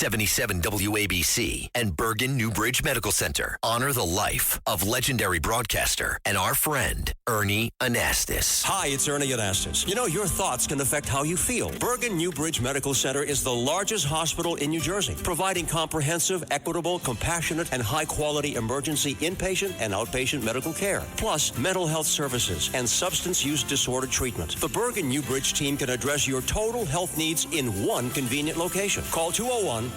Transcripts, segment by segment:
77 WABC and Bergen Newbridge Medical Center honor the life of legendary broadcaster and our friend, Ernie Anastas. Hi, it's Ernie Anastas. You know, your thoughts can affect how you feel. Bergen Newbridge Medical Center is the largest hospital in New Jersey, providing comprehensive, equitable, compassionate, and high-quality emergency inpatient and outpatient medical care, plus mental health services and substance use disorder treatment. The Bergen Newbridge team can address your total health needs in one convenient location. Call 201-225-7130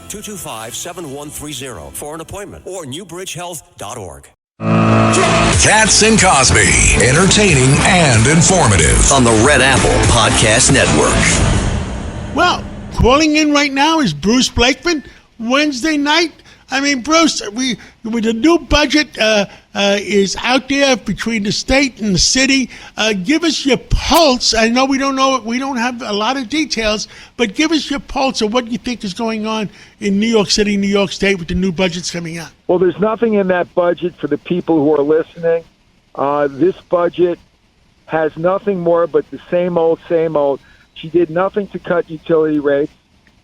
for an appointment or newbridgehealth.org. Katz and Cosby, entertaining and informative On the Red Apple Podcast Network. Well, calling in right now is Bruce Blakeman. Wednesday night. I mean, Bruce, with the new budget is out there between the state and the city. Give us your pulse. I know we don't have a lot of details, but give us your pulse of what you think is going on in New York City, New York State with the new budgets coming out. Well, there's nothing in that budget for the people who are listening. This budget has nothing more but the same old, same old. She did nothing to cut utility rates.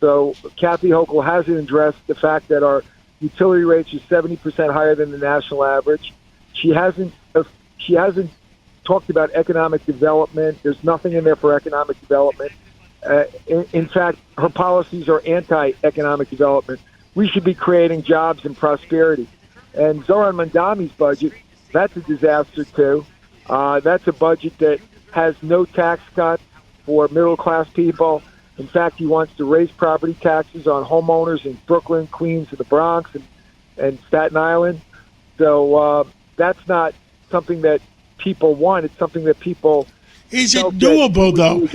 So Kathy Hochul hasn't addressed the fact that our utility rates are 70% higher than the national average. She hasn't talked about economic development. There's nothing in there for economic development. In fact, her policies are anti-economic development. We should be creating jobs and prosperity. And Zoran Mamdani's budget, that's a disaster too. That's a budget that has no tax cuts for middle-class people. In fact, he wants to raise property taxes on homeowners in Brooklyn, Queens, and the Bronx, and Staten Island. So that's not something that people want. It's something that people... Is it doable, though?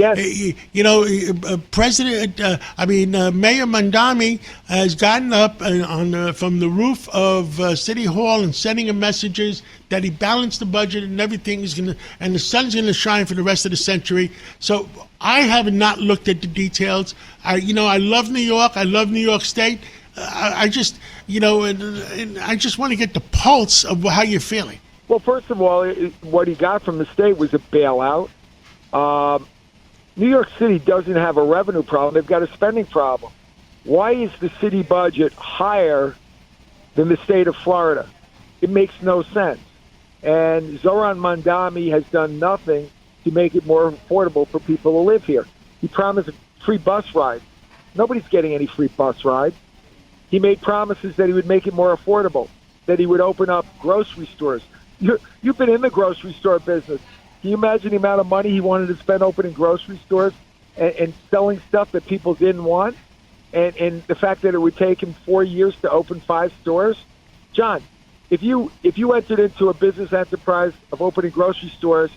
Mayor Mamdani has gotten up from the roof of City Hall and sending him messages that he balanced the budget and everything is and the sun's going to shine for the rest of the century. So I have not looked at the details. I love New York. I love New York State. I just want to get the pulse of how you're feeling. Well, first of all, what he got from the state was a bailout. New York City doesn't have a revenue problem. They've got a spending problem. Why is the city budget higher than the state of Florida? It makes no sense. And Zoran Mamdani has done nothing to make it more affordable for people to live here. He promised free bus rides. Nobody's getting any free bus rides. He made promises that he would make it more affordable, that he would open up grocery stores. You've been in the grocery store business. Can you imagine the amount of money he wanted to spend opening grocery stores and selling stuff that people didn't want? And the fact that it would take him 4 years to open 5 stores? John, if you entered into a business enterprise of opening grocery stores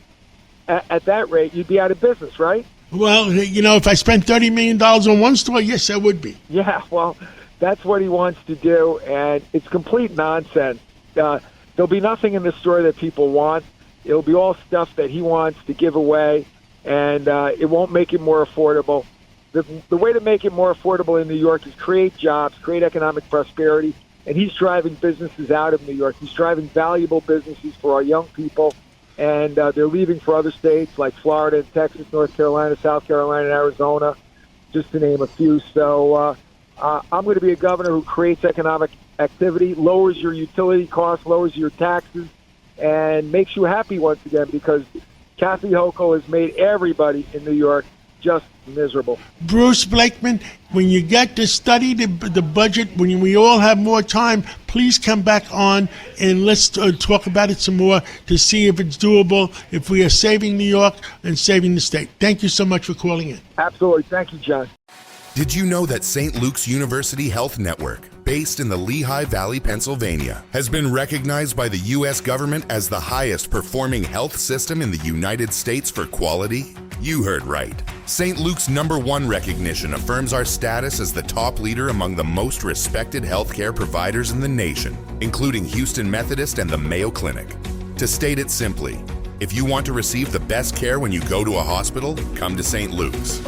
at that rate, you'd be out of business, right? Well, if I spent $30 million on one store, yes, I would be. Yeah, well, that's what he wants to do, and it's complete nonsense. There'll be nothing in the store that people want. It'll be all stuff that he wants to give away, and it won't make it more affordable. The way to make it more affordable in New York is create jobs, create economic prosperity, and he's driving businesses out of New York. He's driving valuable businesses for our young people, and they're leaving for other states like Florida, Texas, North Carolina, South Carolina, and Arizona, just to name a few. So I'm going to be a governor who creates economic activity, lowers your utility costs, lowers your taxes, and makes you happy once again, because Kathy Hochul has made everybody in New York just miserable. Bruce Blakeman, when you get to study the budget, when we all have more time, please come back on and let's talk about it some more to see if it's doable, if we are saving New York and saving the state. Thank you so much for calling in. Absolutely. Thank you, John. Did you know that St. Luke's University Health Network, based in the Lehigh Valley, Pennsylvania, has been recognized by the U.S. government as the highest performing health system in the United States for quality? You heard right. St. Luke's #1 recognition affirms our status as the top leader among the most respected healthcare providers in the nation, including Houston Methodist and the Mayo Clinic. To state it simply, if you want to receive the best care when you go to a hospital, come to St. Luke's.